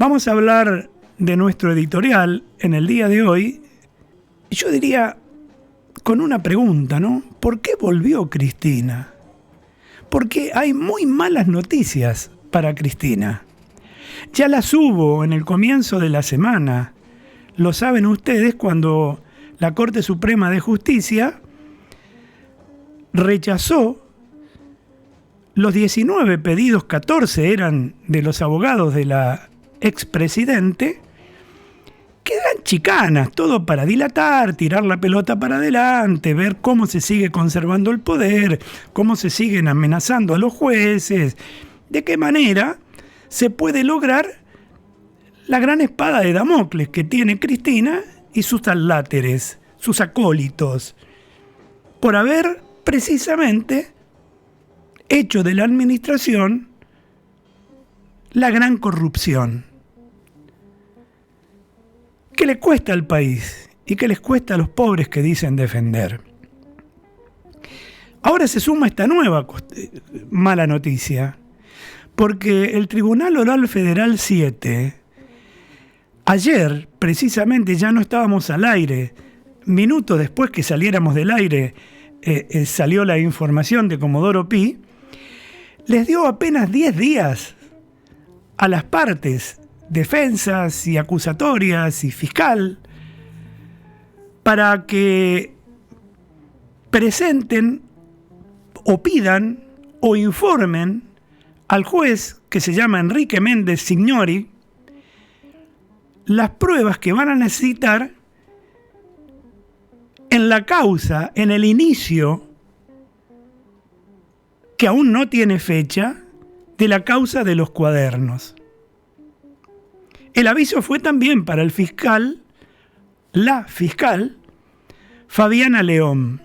Vamos a hablar de nuestro editorial en el día de hoy. Yo diría con una pregunta, ¿no? ¿Por qué volvió Cristina? Porque hay muy malas noticias para Cristina. Ya las hubo en el comienzo de la semana. Lo saben ustedes cuando la Corte Suprema de Justicia rechazó los 19 pedidos, 14 eran de los abogados de la expresidente, que eran chicanas, todo para dilatar, tirar la pelota para adelante, ver cómo se sigue conservando el poder, cómo se siguen amenazando a los jueces, de qué manera se puede lograr la gran espada de Damocles que tiene Cristina y sus adláteres, sus acólitos, por haber precisamente hecho de la administración la gran corrupción que le cuesta al país y que les cuesta a los pobres que dicen defender. Ahora se suma esta nueva mala noticia, porque el Tribunal Oral Federal 7, ayer precisamente, ya no estábamos al aire, minutos después que saliéramos del aire, salió la información de Comodoro Pi, les dio apenas 10 días a las partes, defensas y acusatorias y fiscal, para que presenten o pidan o informen al juez, que se llama Enrique Méndez Signori, las pruebas que van a necesitar en la causa, en el inicio, que aún no tiene fecha, de la causa de los cuadernos. El aviso fue también para el fiscal, la fiscal, Fabiana León.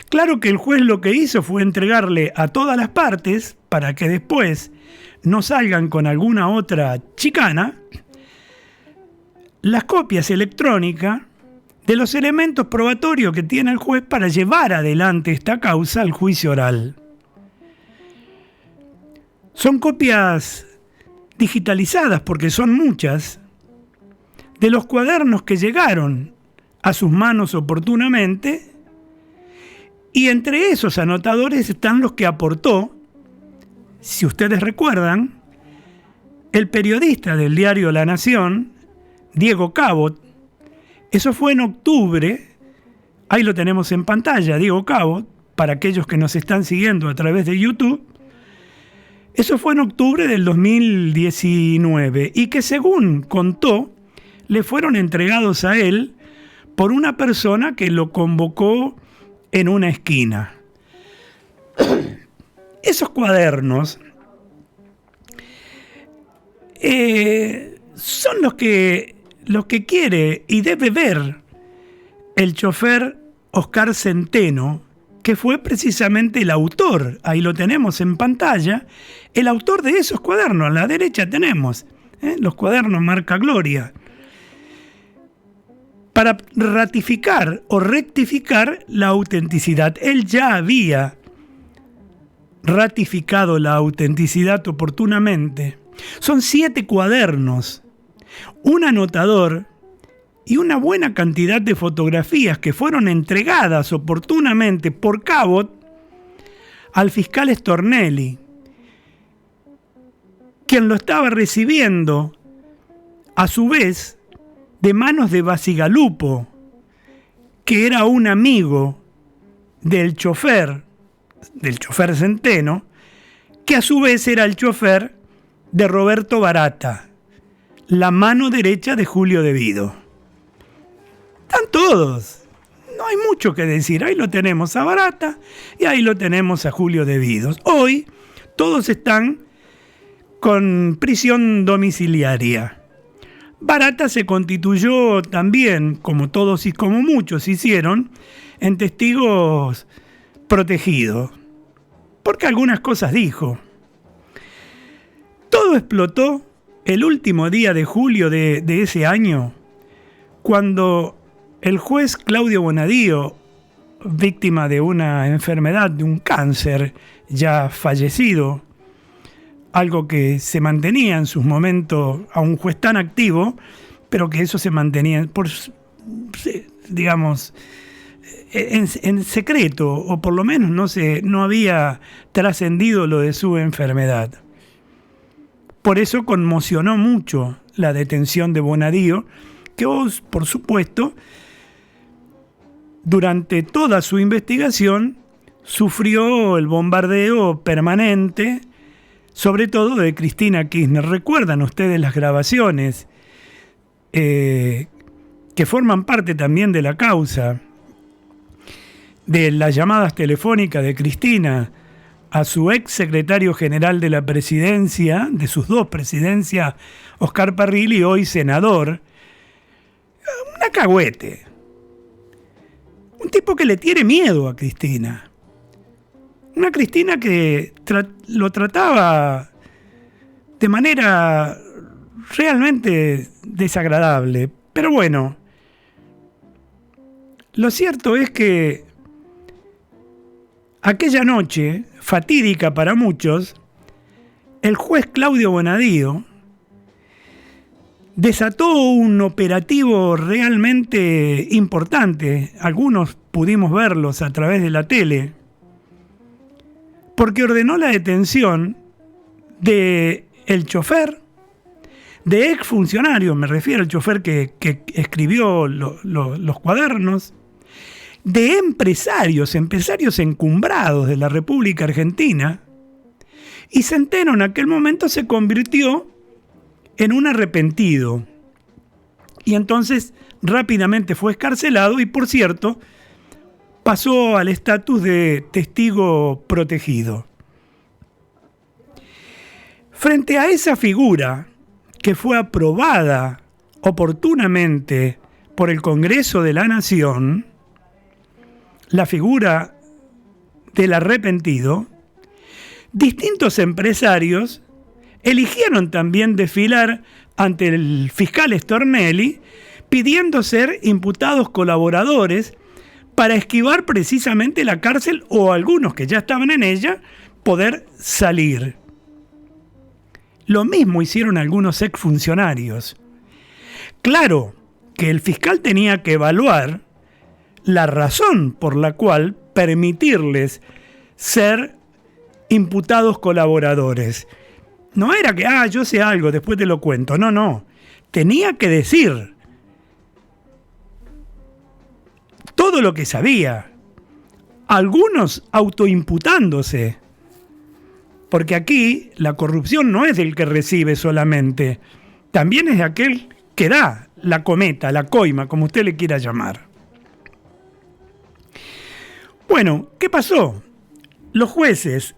Claro que el juez lo que hizo fue entregarle a todas las partes, para que después no salgan con alguna otra chicana, las copias electrónicas de los elementos probatorios que tiene el juez para llevar adelante esta causa al juicio oral. Son copias digitalizadas, porque son muchas, de los cuadernos que llegaron a sus manos oportunamente, y entre esos anotadores están los que aportó, si ustedes recuerdan, el periodista del diario La Nación, Diego Cabot. Eso fue en octubre, ahí lo tenemos en pantalla, Diego Cabot, para aquellos que nos están siguiendo a través de YouTube. Eso fue en octubre del 2019 y que, según contó, le fueron entregados a él por una persona que lo convocó en una esquina. Esos cuadernos son los que quiere y debe ver el chofer Oscar Centeno, que fue precisamente el autor, ahí lo tenemos en pantalla, el autor de esos cuadernos. A la derecha tenemos los cuadernos marca Gloria, para ratificar o rectificar la autenticidad. Él ya había ratificado la autenticidad oportunamente. Son 7 cuadernos, un anotador y una buena cantidad de fotografías que fueron entregadas oportunamente por Cabot al fiscal Stornelli, quien lo estaba recibiendo a su vez de manos de Basigalupo, que era un amigo del chofer Centeno, que a su vez era el chofer de Roberto Barata, la mano derecha de Julio De Vido. Están todos, no hay mucho que decir. Ahí lo tenemos a Barata y ahí lo tenemos a Julio De Vido. Hoy todos están con prisión domiciliaria. Barata se constituyó también, como todos y como muchos hicieron, en testigos protegidos, porque algunas cosas dijo. Todo explotó el último día de julio de ese año, cuando el juez Claudio Bonadío, víctima de una enfermedad, de un cáncer ya fallecido, algo que se mantenía en sus momentos a un juez tan activo, pero que eso se mantenía digamos, en secreto, o por lo menos no había trascendido lo de su enfermedad. Por eso conmocionó mucho la detención de Bonadío, que por supuesto, durante toda su investigación, sufrió el bombardeo permanente, sobre todo de Cristina Kirchner. ¿Recuerdan ustedes las grabaciones que forman parte también de la causa, de las llamadas telefónicas de Cristina a su ex secretario general de la presidencia, de sus dos presidencias, Oscar Parrilli, hoy senador? Un alcahuete. Un tipo que le tiene miedo a Cristina. Una Cristina que lo trataba de manera realmente desagradable. Pero bueno, lo cierto es que aquella noche, fatídica para muchos, el juez Claudio Bonadío desató un operativo realmente importante. Algunos pudimos verlos a través de la tele, porque ordenó la detención de el chofer, de exfuncionarios, me refiero al chofer que escribió los cuadernos, de empresarios encumbrados de la República Argentina, y Centeno en aquel momento se convirtió en un arrepentido. Y entonces rápidamente fue excarcelado y, por cierto, pasó al estatus de testigo protegido. Frente a esa figura que fue aprobada oportunamente por el Congreso de la Nación, la figura del arrepentido, distintos empresarios eligieron también desfilar ante el fiscal Stornelli pidiendo ser imputados colaboradores para esquivar precisamente la cárcel, o algunos que ya estaban en ella, poder salir. Lo mismo hicieron algunos exfuncionarios. Claro que el fiscal tenía que evaluar la razón por la cual permitirles ser imputados colaboradores. No era que, yo sé algo, después te lo cuento. No. Tenía que decir todo lo que sabía. Algunos autoimputándose. Porque aquí la corrupción no es del que recibe solamente. También es de aquel que da la cometa, la coima, como usted le quiera llamar. Bueno, ¿qué pasó? Los jueces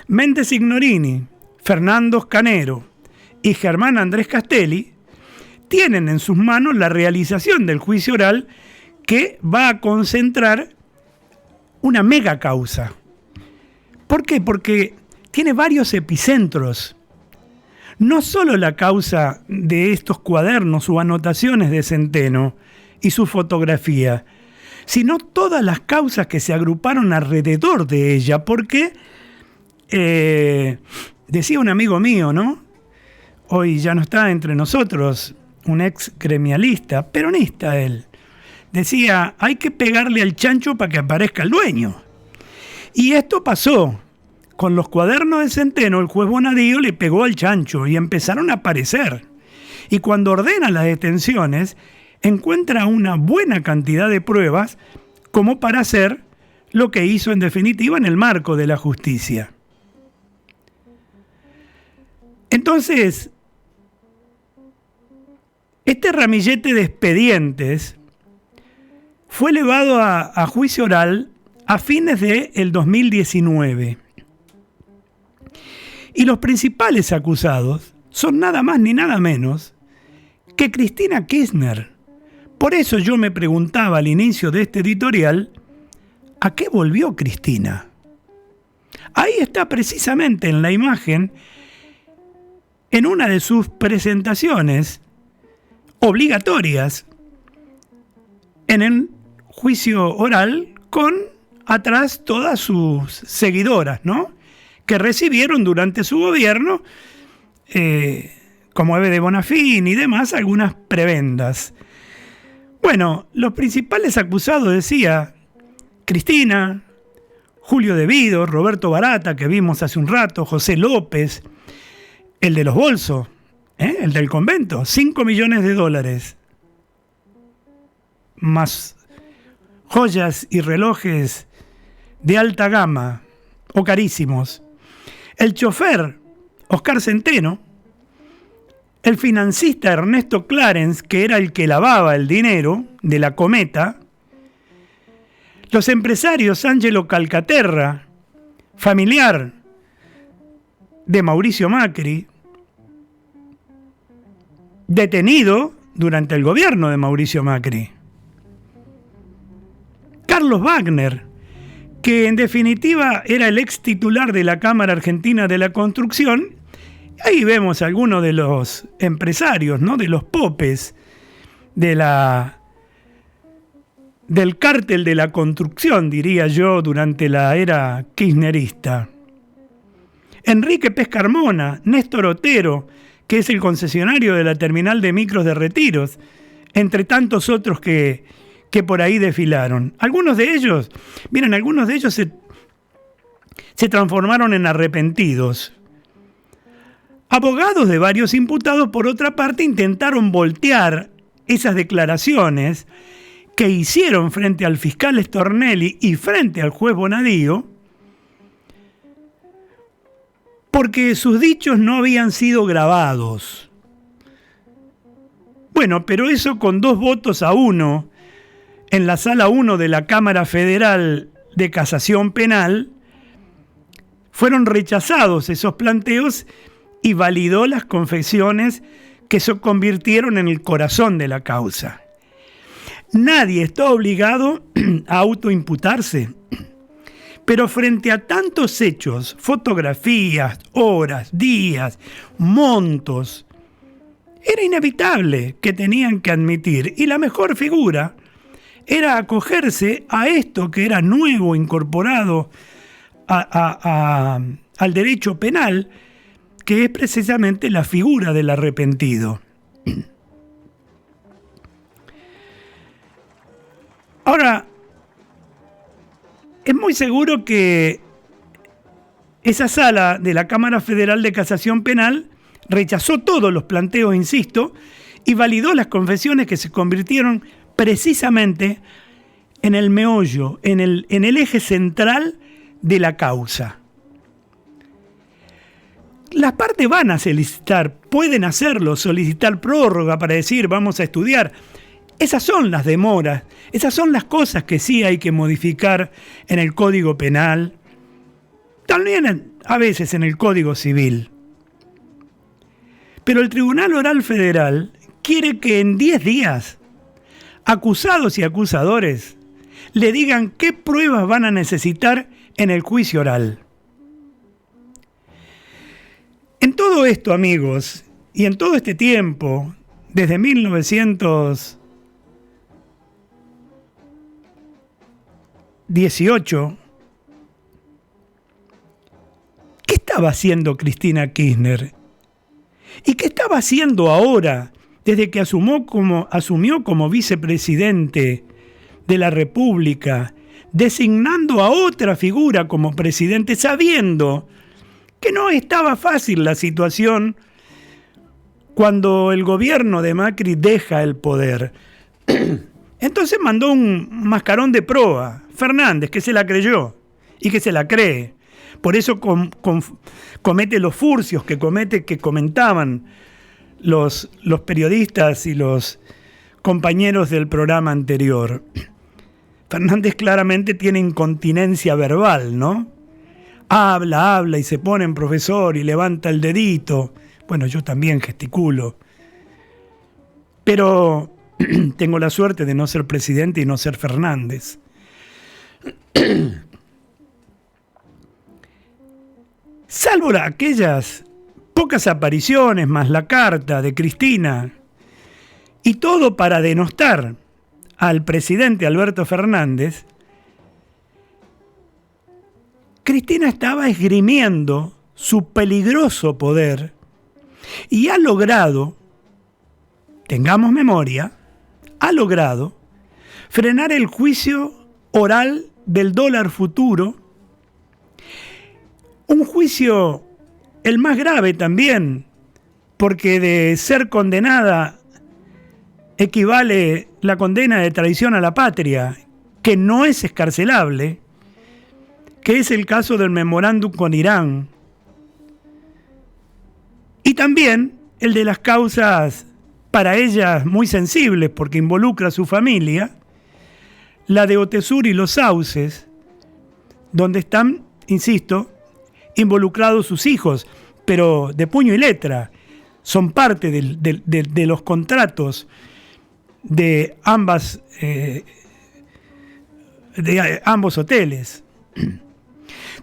Méndez Signorini, Fernando Scanero y Germán Andrés Castelli tienen en sus manos la realización del juicio oral que va a concentrar una mega causa. ¿Por qué? Porque tiene varios epicentros. No solo la causa de estos cuadernos o anotaciones de Centeno y su fotografía, sino todas las causas que se agruparon alrededor de ella, porque decía un amigo mío, ¿no? Hoy ya no está entre nosotros, un ex gremialista, peronista él, decía, hay que pegarle al chancho para que aparezca el dueño. Y esto pasó. Con los cuadernos de Centeno, el juez Bonadío le pegó al chancho y empezaron a aparecer. Y cuando ordena las detenciones, encuentra una buena cantidad de pruebas como para hacer lo que hizo en definitiva en el marco de la justicia. Entonces, este ramillete de expedientes fue elevado a juicio oral a fines del 2019. Y los principales acusados son nada más ni nada menos que Cristina Kirchner. Por eso yo me preguntaba al inicio de este editorial, ¿a qué volvió Cristina? Ahí está precisamente en la imagen, en una de sus presentaciones obligatorias en el juicio oral, con atrás todas sus seguidoras, ¿no? que recibieron durante su gobierno, como Eve de Bonafini y demás, algunas prebendas. Bueno, los principales acusados, decía, Cristina, Julio De Vido, Roberto Barata, que vimos hace un rato, José López, el de los bolsos, el del convento, $5 millones, más joyas y relojes de alta gama o carísimos. El chofer, Oscar Centeno, el financista Ernesto Clarence, que era el que lavaba el dinero de la Cometa, los empresarios Ángelo Calcaterra, familiar de Mauricio Macri, detenido durante el gobierno de Mauricio Macri. Carlos Wagner, que en definitiva era el ex titular de la Cámara Argentina de la Construcción. Ahí vemos a algunos de los empresarios, ¿no? De los popes del cártel de la construcción, diría yo, durante la era kirchnerista. Enrique Pescarmona, Néstor Otero, que es el concesionario de la terminal de micros de Retiros, entre tantos otros que por ahí desfilaron. Algunos de ellos se transformaron en arrepentidos. Abogados de varios imputados, por otra parte, intentaron voltear esas declaraciones que hicieron frente al fiscal Stornelli y frente al juez Bonadío, porque sus dichos no habían sido grabados. Bueno, pero eso con 2-1 en la Sala 1 de la Cámara Federal de Casación Penal, fueron rechazados esos planteos y validó las confesiones que se convirtieron en el corazón de la causa. Nadie está obligado a autoimputarse, pero frente a tantos hechos, fotografías, horas, días, montos, era inevitable que tenían que admitir, y la mejor figura era acogerse a esto que era nuevo, incorporado al derecho penal, que es precisamente la figura del arrepentido. Ahora, es muy seguro que esa sala de la Cámara Federal de Casación Penal rechazó todos los planteos, insisto, y validó las confesiones que se convirtieron precisamente en el meollo, en el eje central de la causa. Las partes van a solicitar, pueden hacerlo, solicitar prórroga para decir vamos a estudiar. Esas son las demoras, esas son las cosas que sí hay que modificar en el Código Penal, también a veces en el Código Civil. Pero el Tribunal Oral Federal quiere que en 10 días acusados y acusadores le digan qué pruebas van a necesitar en el juicio oral. En todo esto, amigos, y en todo este tiempo, desde 1918, ¿qué estaba haciendo Cristina Kirchner? ¿Y qué estaba haciendo ahora, desde que asumió como vicepresidente de la República, designando a otra figura como presidente, sabiendo que no estaba fácil la situación cuando el gobierno de Macri deja el poder? Entonces mandó un mascarón de proa, Fernández, que se la creyó y que se la cree. Por eso comete los furcios que comentaban los periodistas y los compañeros del programa anterior. Fernández claramente tiene incontinencia verbal, ¿no? Habla y se pone en profesor y levanta el dedito. Bueno, yo también gesticulo. Pero tengo la suerte de no ser presidente y no ser Fernández. Salvo aquellas pocas apariciones más la carta de Cristina, y todo para denostar al presidente Alberto Fernández, Cristina estaba esgrimiendo su peligroso poder y ha logrado, tengamos memoria, ha logrado frenar el juicio oral del dólar futuro, un juicio el más grave también, porque de ser condenada equivale la condena de traición a la patria, que no es excarcelable, que es el caso del memorándum con Irán, y también el de las causas para ellas muy sensibles, porque involucra a su familia, la de Otesur y los Sauces, donde están, insisto, involucrados sus hijos, pero de puño y letra, son parte de los contratos de ambos hoteles.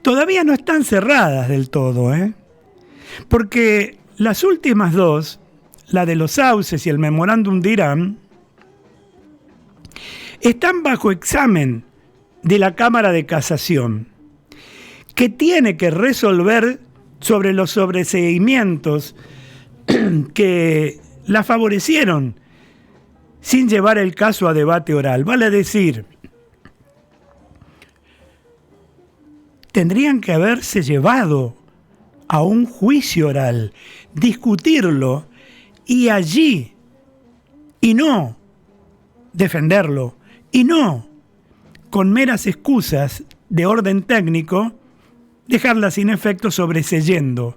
Todavía no están cerradas del todo, porque las últimas dos, la de los Sauces y el memorándum de Irán, están bajo examen de la Cámara de Casación, que tiene que resolver sobre los sobreseimientos que la favorecieron sin llevar el caso a debate oral. Vale decir, tendrían que haberse llevado a un juicio oral, discutirlo y allí, y no defenderlo, y no con meras excusas de orden técnico, dejarla sin efecto sobreseyendo.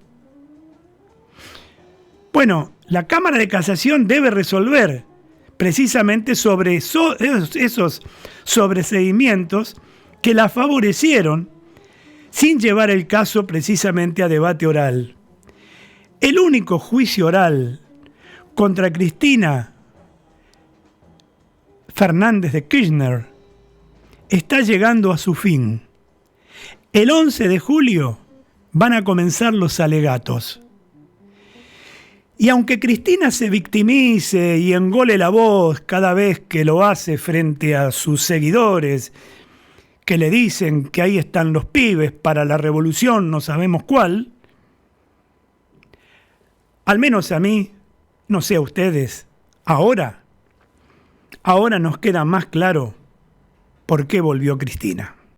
Bueno, la Cámara de Casación debe resolver precisamente sobre esos sobreseimientos que la favorecieron sin llevar el caso precisamente a debate oral. El único juicio oral contra Cristina Fernández de Kirchner está llegando a su fin. El 11 de julio van a comenzar los alegatos. Y aunque Cristina se victimice y engole la voz cada vez que lo hace frente a sus seguidores, que le dicen que ahí están los pibes para la revolución, no sabemos cuál, al menos a mí, no sé a ustedes, ahora nos queda más claro por qué volvió Cristina.